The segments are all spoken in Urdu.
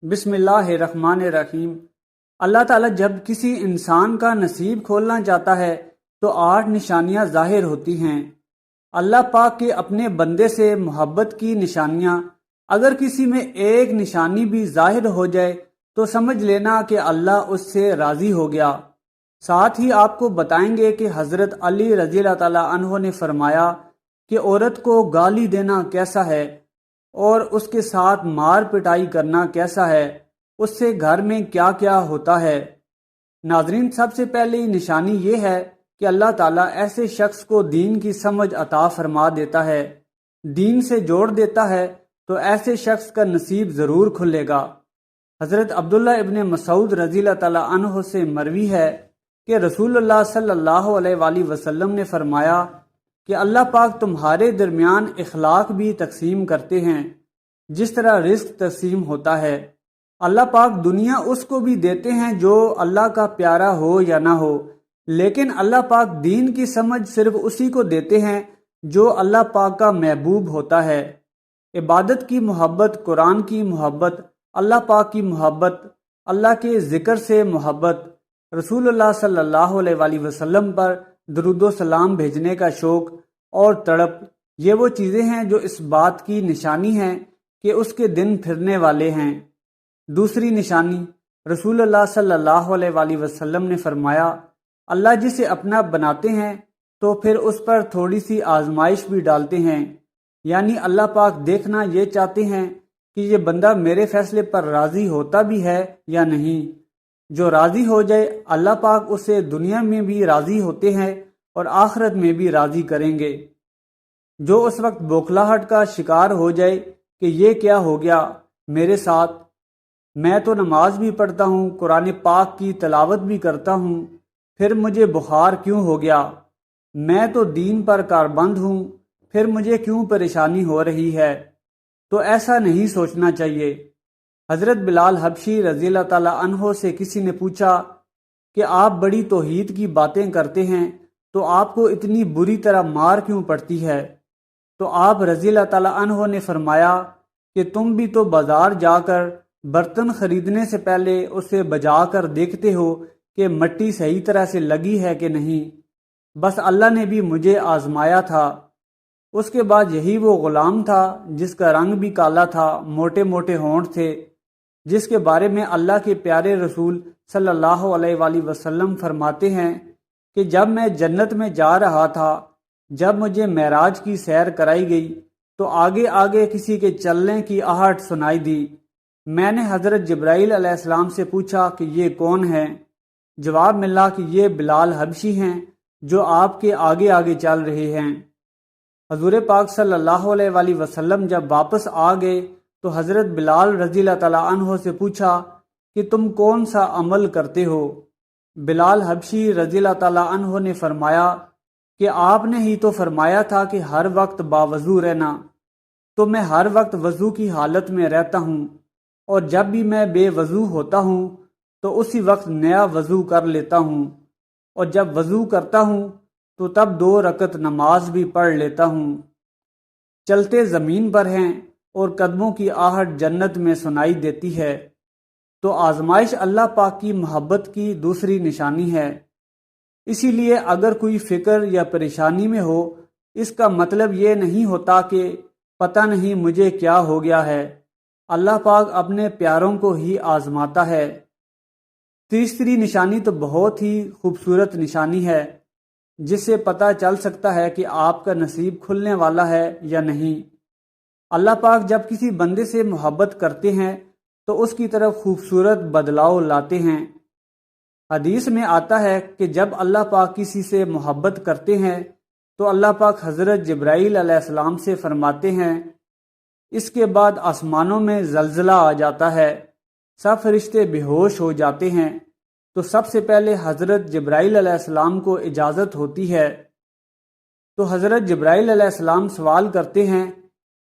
بسم اللہ الرحمن الرحیم۔ اللہ تعالیٰ جب کسی انسان کا نصیب کھولنا چاہتا ہے تو 8 نشانیاں ظاہر ہوتی ہیں۔ اللہ پاک کے اپنے بندے سے محبت کی نشانیاں، اگر کسی میں ایک نشانی بھی ظاہر ہو جائے تو سمجھ لینا کہ اللہ اس سے راضی ہو گیا۔ ساتھ ہی آپ کو بتائیں گے کہ حضرت علی رضی اللہ تعالیٰ عنہ نے فرمایا کہ عورت کو گالی دینا کیسا ہے اور اس کے ساتھ مار پٹائی کرنا کیسا ہے، اس سے گھر میں کیا کیا ہوتا ہے۔ ناظرین، سب سے پہلی نشانی یہ ہے کہ اللہ تعالیٰ ایسے شخص کو دین کی سمجھ عطا فرما دیتا ہے، دین سے جوڑ دیتا ہے، تو ایسے شخص کا نصیب ضرور کھلے گا۔ حضرت عبداللہ ابن مسعود رضی اللہ تعالیٰ عنہ سے مروی ہے کہ رسول اللہ صلی اللہ علیہ وآلہ وسلم نے فرمایا کہ اللہ پاک تمہارے درمیان اخلاق بھی تقسیم کرتے ہیں جس طرح رزق تقسیم ہوتا ہے۔ اللہ پاک دنیا اس کو بھی دیتے ہیں جو اللہ کا پیارا ہو یا نہ ہو، لیکن اللہ پاک دین کی سمجھ صرف اسی کو دیتے ہیں جو اللہ پاک کا محبوب ہوتا ہے۔ عبادت کی محبت، قرآن کی محبت، اللہ پاک کی محبت، اللہ کے ذکر سے محبت، رسول اللہ صلی اللہ علیہ وآلہ وسلم پر درود و سلام بھیجنے کا شوق اور تڑپ، یہ وہ چیزیں ہیں جو اس بات کی نشانی ہیں کہ اس کے دن پھرنے والے ہیں۔ دوسری نشانی، رسول اللہ صلی اللہ علیہ وآلہ وسلم نے فرمایا، اللہ جسے اپنا بناتے ہیں تو پھر اس پر تھوڑی سی آزمائش بھی ڈالتے ہیں، یعنی اللہ پاک دیکھنا یہ چاہتے ہیں کہ یہ بندہ میرے فیصلے پر راضی ہوتا بھی ہے یا نہیں۔ جو راضی ہو جائے اللہ پاک اسے دنیا میں بھی راضی ہوتے ہیں اور آخرت میں بھی راضی کریں گے۔ جو اس وقت بوکھلاہٹ کا شکار ہو جائے کہ یہ کیا ہو گیا میرے ساتھ، میں تو نماز بھی پڑھتا ہوں، قرآن پاک کی تلاوت بھی کرتا ہوں، پھر مجھے بخار کیوں ہو گیا، میں تو دین پر کاربند ہوں، پھر مجھے کیوں پریشانی ہو رہی ہے، تو ایسا نہیں سوچنا چاہیے۔ حضرت بلال حبشی رضی اللہ تعالیٰ عنہ سے کسی نے پوچھا کہ آپ بڑی توحید کی باتیں کرتے ہیں تو آپ کو اتنی بری طرح مار کیوں پڑتی ہے؟ تو آپ رضی اللہ تعالیٰ عنہ نے فرمایا کہ تم بھی تو بازار جا کر برتن خریدنے سے پہلے اسے بجا کر دیکھتے ہو کہ مٹی صحیح طرح سے لگی ہے کہ نہیں، بس اللہ نے بھی مجھے آزمایا تھا۔ اس کے بعد یہی وہ غلام تھا جس کا رنگ بھی کالا تھا، موٹے موٹے ہونٹ تھے، جس کے بارے میں اللہ کے پیارے رسول صلی اللہ علیہ وآلہ وسلم فرماتے ہیں کہ جب میں جنت میں جا رہا تھا، جب مجھے معراج کی سیر کرائی گئی تو آگے آگے کسی کے چلنے کی آہٹ سنائی دی۔ میں نے حضرت جبرائیل علیہ السلام سے پوچھا کہ یہ کون ہے؟ جواب ملا کہ یہ بلال حبشی ہیں جو آپ کے آگے آگے چل رہے ہیں۔ حضور پاک صلی اللہ علیہ وآلہ وسلم جب واپس آ گئے تو حضرت بلال رضی اللہ تعالیٰ عنہ سے پوچھا کہ تم کون سا عمل کرتے ہو؟ بلال حبشی رضی اللہ تعالیٰ عنہ نے فرمایا کہ آپ نے ہی تو فرمایا تھا کہ ہر وقت باوضو رہنا، تو میں ہر وقت وضو کی حالت میں رہتا ہوں، اور جب بھی میں بے وضو ہوتا ہوں تو اسی وقت نیا وضو کر لیتا ہوں، اور جب وضو کرتا ہوں تو تب 2 رکعت نماز بھی پڑھ لیتا ہوں۔ چلتے زمین پر ہیں اور قدموں کی آہٹ جنت میں سنائی دیتی ہے۔ تو آزمائش اللہ پاک کی محبت کی دوسری نشانی ہے۔ اسی لیے اگر کوئی فکر یا پریشانی میں ہو، اس کا مطلب یہ نہیں ہوتا کہ پتہ نہیں مجھے کیا ہو گیا ہے، اللہ پاک اپنے پیاروں کو ہی آزماتا ہے۔ تیسری نشانی تو بہت ہی خوبصورت نشانی ہے، جس سے پتہ چل سکتا ہے کہ آپ کا نصیب کھلنے والا ہے یا نہیں۔ اللہ پاک جب کسی بندے سے محبت کرتے ہیں تو اس کی طرف خوبصورت بدلاؤ لاتے ہیں۔ حدیث میں آتا ہے کہ جب اللہ پاک کسی سے محبت کرتے ہیں تو اللہ پاک حضرت جبرائیل علیہ السلام سے فرماتے ہیں، اس کے بعد آسمانوں میں زلزلہ آ جاتا ہے، سب فرشتے بے ہوش ہو جاتے ہیں، تو سب سے پہلے حضرت جبرائیل علیہ السلام کو اجازت ہوتی ہے، تو حضرت جبرائیل علیہ السلام سوال کرتے ہیں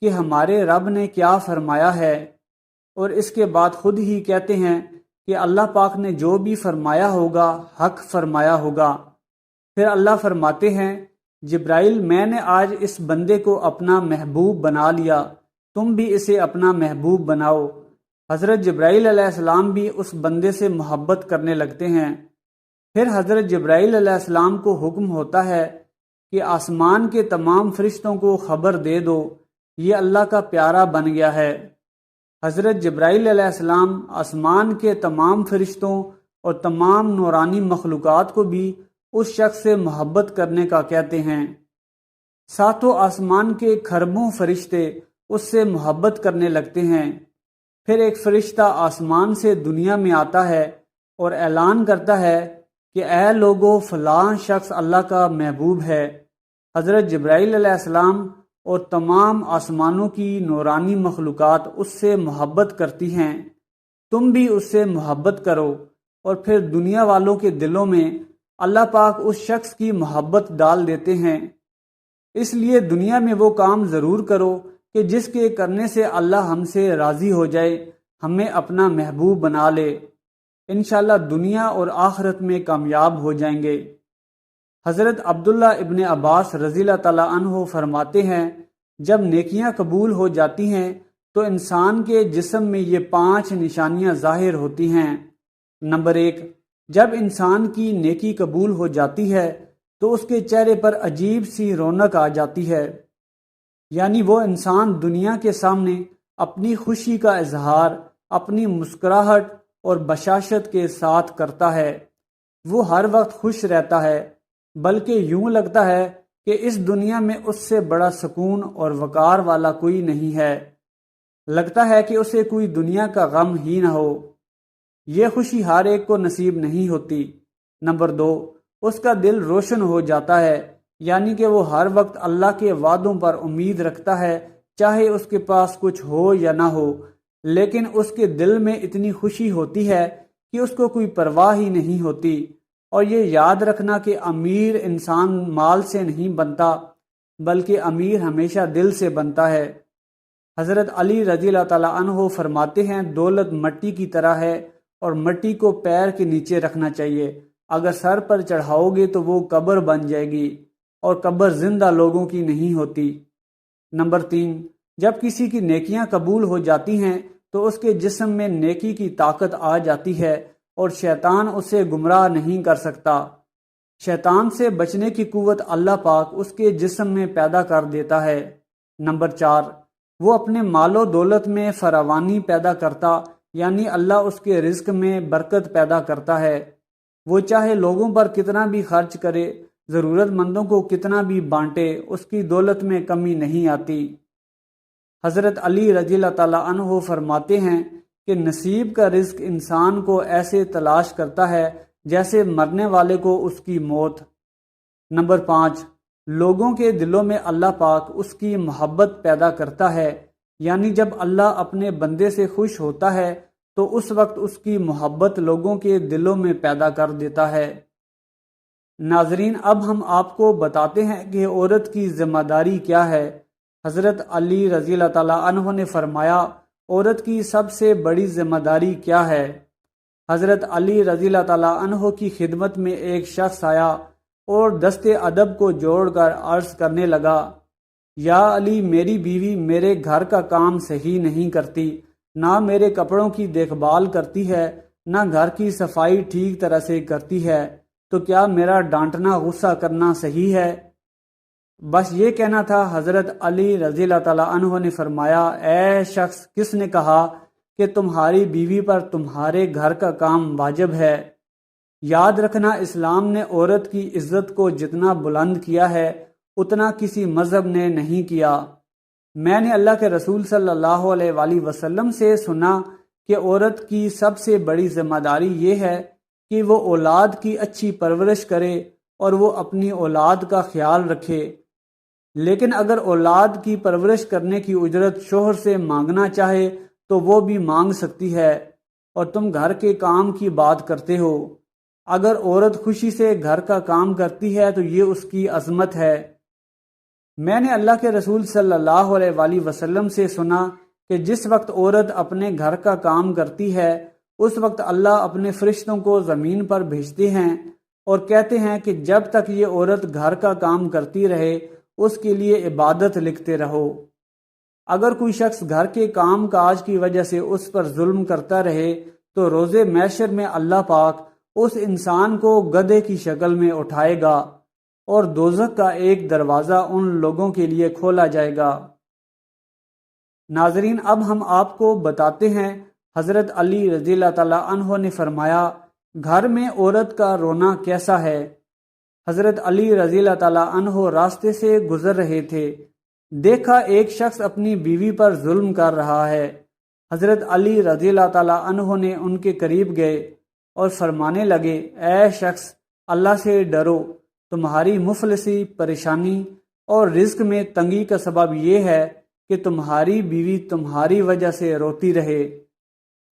کہ ہمارے رب نے کیا فرمایا ہے، اور اس کے بعد خود ہی کہتے ہیں کہ اللہ پاک نے جو بھی فرمایا ہوگا حق فرمایا ہوگا۔ پھر اللہ فرماتے ہیں، جبرائیل میں نے آج اس بندے کو اپنا محبوب بنا لیا، تم بھی اسے اپنا محبوب بناؤ۔ حضرت جبرائیل علیہ السلام بھی اس بندے سے محبت کرنے لگتے ہیں۔ پھر حضرت جبرائیل علیہ السلام کو حکم ہوتا ہے کہ آسمان کے تمام فرشتوں کو خبر دے دو، یہ اللہ کا پیارا بن گیا ہے۔ حضرت جبرائیل علیہ السلام آسمان کے تمام فرشتوں اور تمام نورانی مخلوقات کو بھی اس شخص سے محبت کرنے کا کہتے ہیں۔ ساتوں آسمان کے کھربوں فرشتے اس سے محبت کرنے لگتے ہیں۔ پھر ایک فرشتہ آسمان سے دنیا میں آتا ہے اور اعلان کرتا ہے کہ اے لوگو، فلاں شخص اللہ کا محبوب ہے۔ حضرت جبرائیل علیہ السلام اور تمام آسمانوں کی نورانی مخلوقات اس سے محبت کرتی ہیں، تم بھی اس سے محبت کرو۔ اور پھر دنیا والوں کے دلوں میں اللہ پاک اس شخص کی محبت ڈال دیتے ہیں۔ اس لیے دنیا میں وہ کام ضرور کرو کہ جس کے کرنے سے اللہ ہم سے راضی ہو جائے، ہمیں اپنا محبوب بنا لے۔ انشاءاللہ دنیا اور آخرت میں کامیاب ہو جائیں گے۔ حضرت عبداللہ ابن عباس رضی اللہ تعالیٰ عنہ فرماتے ہیں، جب نیکیاں قبول ہو جاتی ہیں تو انسان کے جسم میں یہ 5 نشانیاں ظاہر ہوتی ہیں۔ نمبر 1، جب انسان کی نیکی قبول ہو جاتی ہے تو اس کے چہرے پر عجیب سی رونق آ جاتی ہے، یعنی وہ انسان دنیا کے سامنے اپنی خوشی کا اظہار اپنی مسکراہٹ اور بشاشت کے ساتھ کرتا ہے۔ وہ ہر وقت خوش رہتا ہے، بلکہ یوں لگتا ہے کہ اس دنیا میں اس سے بڑا سکون اور وقار والا کوئی نہیں ہے۔ لگتا ہے کہ اسے کوئی دنیا کا غم ہی نہ ہو۔ یہ خوشی ہر ایک کو نصیب نہیں ہوتی۔ نمبر 2، اس کا دل روشن ہو جاتا ہے، یعنی کہ وہ ہر وقت اللہ کے وعدوں پر امید رکھتا ہے، چاہے اس کے پاس کچھ ہو یا نہ ہو، لیکن اس کے دل میں اتنی خوشی ہوتی ہے کہ اس کو کوئی پرواہ ہی نہیں ہوتی۔ اور یہ یاد رکھنا کہ امیر انسان مال سے نہیں بنتا، بلکہ امیر ہمیشہ دل سے بنتا ہے۔ حضرت علی رضی اللہ تعالیٰ عنہ فرماتے ہیں، دولت مٹی کی طرح ہے اور مٹی کو پیر کے نیچے رکھنا چاہیے، اگر سر پر چڑھاؤ گے تو وہ قبر بن جائے گی، اور قبر زندہ لوگوں کی نہیں ہوتی۔ نمبر 3، جب کسی کی نیکیاں قبول ہو جاتی ہیں تو اس کے جسم میں نیکی کی طاقت آ جاتی ہے اور شیطان اسے گمراہ نہیں کر سکتا۔ شیطان سے بچنے کی قوت اللہ پاک اس کے جسم میں پیدا کر دیتا ہے۔ نمبر 4، وہ اپنے مال و دولت میں فراوانی پیدا کرتا، یعنی اللہ اس کے رزق میں برکت پیدا کرتا ہے۔ وہ چاہے لوگوں پر کتنا بھی خرچ کرے، ضرورت مندوں کو کتنا بھی بانٹے، اس کی دولت میں کمی نہیں آتی۔ حضرت علی رضی اللہ تعالیٰ عنہ فرماتے ہیں کہ نصیب کا رزق انسان کو ایسے تلاش کرتا ہے جیسے مرنے والے کو اس کی موت۔ نمبر 5، لوگوں کے دلوں میں اللہ پاک اس کی محبت پیدا کرتا ہے، یعنی جب اللہ اپنے بندے سے خوش ہوتا ہے تو اس وقت اس کی محبت لوگوں کے دلوں میں پیدا کر دیتا ہے۔ ناظرین، اب ہم آپ کو بتاتے ہیں کہ عورت کی ذمہ داری کیا ہے۔ حضرت علی رضی اللہ تعالیٰ عنہ نے فرمایا، عورت کی سب سے بڑی ذمہ داری کیا ہے؟ حضرت علی رضی اللہ تعالیٰ عنہ کی خدمت میں ایک شخص آیا اور دست ادب کو جوڑ کر عرض کرنے لگا، یا علی، میری بیوی میرے گھر کا کام صحیح نہیں کرتی، نہ میرے کپڑوں کی دیکھ بھال کرتی ہے، نہ گھر کی صفائی ٹھیک طرح سے کرتی ہے، تو کیا میرا ڈانٹنا غصہ کرنا صحیح ہے؟ بس یہ کہنا تھا۔ حضرت علی رضی اللہ تعالیٰ عنہ نے فرمایا، اے شخص، کس نے کہا کہ تمہاری بیوی پر تمہارے گھر کا کام واجب ہے؟ یاد رکھنا، اسلام نے عورت کی عزت کو جتنا بلند کیا ہے اتنا کسی مذہب نے نہیں کیا۔ میں نے اللہ کے رسول صلی اللہ علیہ وآلہ وسلم سے سنا کہ عورت کی سب سے بڑی ذمہ داری یہ ہے کہ وہ اولاد کی اچھی پرورش کرے اور وہ اپنی اولاد کا خیال رکھے، لیکن اگر اولاد کی پرورش کرنے کی اجرت شوہر سے مانگنا چاہے تو وہ بھی مانگ سکتی ہے، اور تم گھر کے کام کی بات کرتے ہو۔ اگر عورت خوشی سے گھر کا کام کرتی ہے تو یہ اس کی عظمت ہے۔ میں نے اللہ کے رسول صلی اللہ علیہ وآلہ وسلم سے سنا کہ جس وقت عورت اپنے گھر کا کام کرتی ہے اس وقت اللہ اپنے فرشتوں کو زمین پر بھیجتے ہیں اور کہتے ہیں کہ جب تک یہ عورت گھر کا کام کرتی رہے اس کے لیے عبادت لکھتے رہو۔ اگر کوئی شخص گھر کے کام کاج کی وجہ سے اس پر ظلم کرتا رہے تو روز محشر میں اللہ پاک اس انسان کو گدھے کی شکل میں اٹھائے گا اور دوزخ کا ایک دروازہ ان لوگوں کے لیے کھولا جائے گا۔ ناظرین، اب ہم آپ کو بتاتے ہیں حضرت علی رضی اللہ تعالیٰ عنہ نے فرمایا گھر میں عورت کا رونا کیسا ہے۔ حضرت علی رضی اللہ تعالیٰ عنہ راستے سے گزر رہے تھے، دیکھا ایک شخص اپنی بیوی پر ظلم کر رہا ہے۔ حضرت علی رضی اللہ تعالیٰ عنہ نے ان کے قریب گئے اور فرمانے لگے، اے شخص، اللہ سے ڈرو، تمہاری مفلسی، پریشانی اور رزق میں تنگی کا سبب یہ ہے کہ تمہاری بیوی تمہاری وجہ سے روتی رہے۔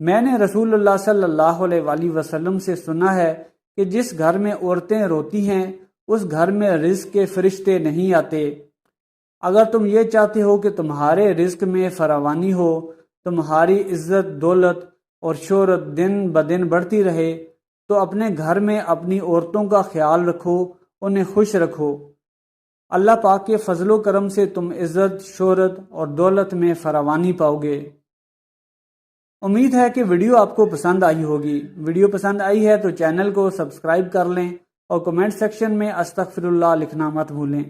میں نے رسول اللہ صلی اللہ علیہ وآلہ وسلم سے سنا ہے کہ جس گھر میں عورتیں روتی ہیں اس گھر میں رزق کے فرشتے نہیں آتے۔ اگر تم یہ چاہتے ہو کہ تمہارے رزق میں فراوانی ہو، تمہاری عزت، دولت اور شہرت دن بدن بڑھتی رہے، تو اپنے گھر میں اپنی عورتوں کا خیال رکھو، انہیں خوش رکھو۔ اللہ پاک کے فضل و کرم سے تم عزت، شہرت اور دولت میں فراوانی پاؤ گے۔ امید ہے کہ ویڈیو آپ کو پسند آئی ہوگی۔ ویڈیو پسند آئی ہے تو چینل کو سبسکرائب کر لیں اور کمنٹ سیکشن میں استغفر اللہ لکھنا مت بھولیں۔